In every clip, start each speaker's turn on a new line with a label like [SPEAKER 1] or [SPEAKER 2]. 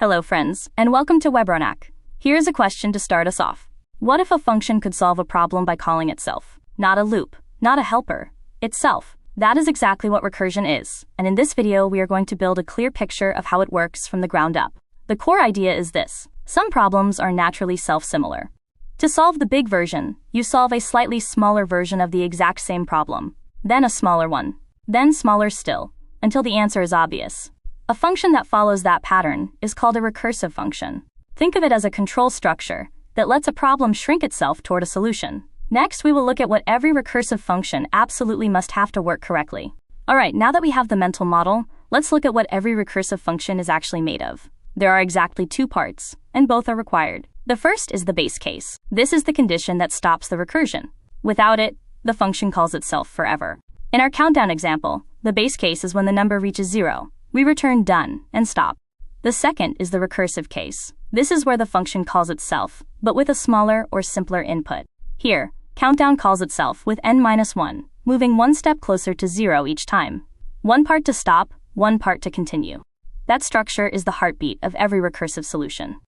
[SPEAKER 1] Hello friends, and welcome to Webronaq. Here's a question to start us off. What if a function could solve a problem by calling itself? Not a loop, not a helper, itself. That is exactly what recursion is, and in this video we are going to build a clear picture of how it works from the ground up. The core idea is this: some problems are naturally self-similar. To solve the big version, you solve a slightly smaller version of the exact same problem, then a smaller one, then smaller still, until the answer is obvious. A function that follows that pattern is called a recursive function. Think of it as a control structure that lets a problem shrink itself toward a solution. Next, we will look at what every recursive function absolutely must have to work correctly. Alright, now that we have the mental model, let's look at what every recursive function is actually made of. There are exactly two parts, and both are required. The first is the base case. This is the condition that stops the recursion. Without it, the function calls itself forever. In our countdown example, the base case is when the number reaches 0. We return done and stop. The second is the recursive case. This is where the function calls itself, but with a smaller or simpler input. Here, countdown calls itself with n-1, moving one step closer to 0 each time. One part to stop, one part to continue. That structure is the heartbeat of every recursive solution.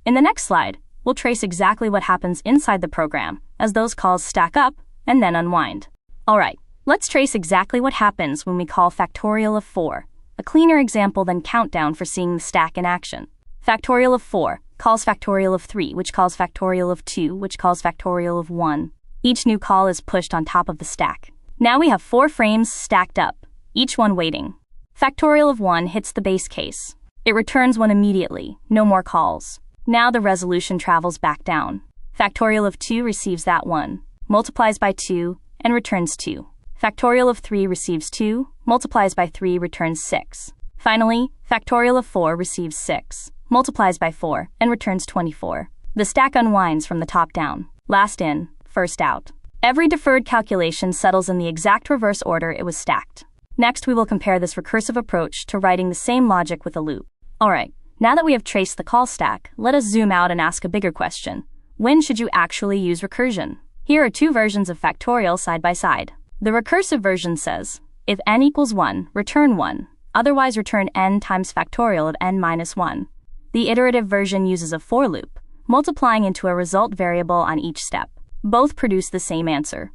[SPEAKER 1] In the next slide, we'll trace exactly what happens inside the program as those calls stack up and then unwind. Alright, let's trace exactly what happens when we call factorial of 4. A cleaner example than countdown for seeing the stack in action. Factorial of 4 calls factorial of 3, which calls factorial of 2, which calls factorial of 1. Each new call is pushed on top of the stack. Now we have 4 frames stacked up, each one waiting. Factorial of 1 hits the base case. It returns 1 immediately, no more calls. Now the resolution travels back down. Factorial of 2 receives that 1, multiplies by 2, and returns 2. Factorial of 3 receives 2, multiplies by 3, returns 6. Finally, factorial of 4 receives 6, multiplies by 4, and returns 24. The stack unwinds from the top down. Last in, first out. Every deferred calculation settles in the exact reverse order it was stacked. Next, we will compare this recursive approach to writing the same logic with a loop. Alright, now that we have traced the call stack, let us zoom out and ask a bigger question. When should you actually use recursion? Here are two versions of factorial side by side. The recursive version says, if n equals 1, return 1, otherwise return n times factorial of n-1. The iterative version uses a for loop, multiplying into a result variable on each step. Both produce the same answer.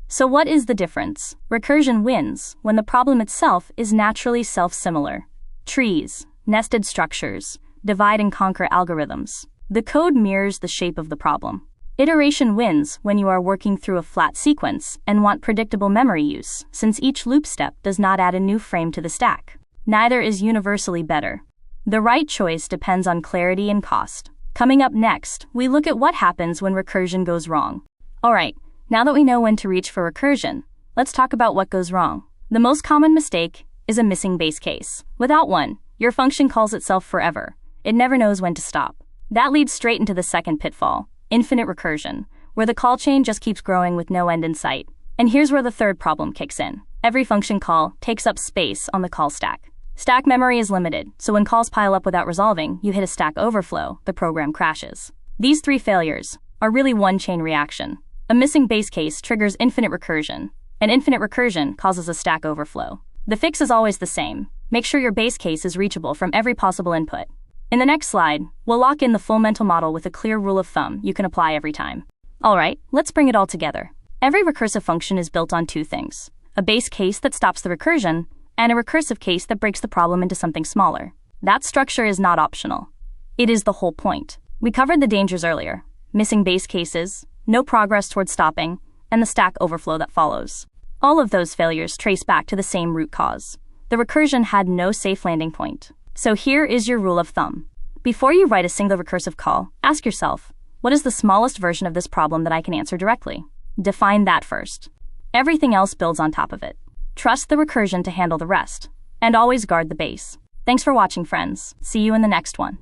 [SPEAKER 1] So what is the difference? Recursion wins when the problem itself is naturally self-similar. Trees, nested structures, divide and conquer algorithms. The code mirrors the shape of the problem. Iteration wins when you are working through a flat sequence and want predictable memory use, since each loop step does not add a new frame to the stack. Neither is universally better. The right choice depends on clarity and cost. Coming up next, we look at what happens when recursion goes wrong. Alright, now that we know when to reach for recursion, let's talk about what goes wrong. The most common mistake is a missing base case. Without one, your function calls itself forever. It never knows when to stop. That leads straight into the second pitfall: infinite recursion, where the call chain just keeps growing with no end in sight. And here's where the third problem kicks in. Every function call takes up space on the call stack. Stack memory is limited, so when calls pile up without resolving, you hit a stack overflow, the program crashes. These three failures are really one chain reaction. A missing base case triggers infinite recursion, and infinite recursion causes a stack overflow. The fix is always the same. Make sure your base case is reachable from every possible input. In the next slide, we'll lock in the full mental model with a clear rule of thumb you can apply every time. Alright, let's bring it all together. Every recursive function is built on two things: a base case that stops the recursion, and a recursive case that breaks the problem into something smaller. That structure is not optional. It is the whole point. We covered the dangers earlier: missing base cases, no progress towards stopping, and the stack overflow that follows. All of those failures trace back to the same root cause. The recursion had no safe landing point. So here is your rule of thumb. Before you write a single recursive call, ask yourself, what is the smallest version of this problem that I can answer directly? Define that first. Everything else builds on top of it. Trust the recursion to handle the rest, and always guard the base. Thanks for watching, friends. See you in the next one.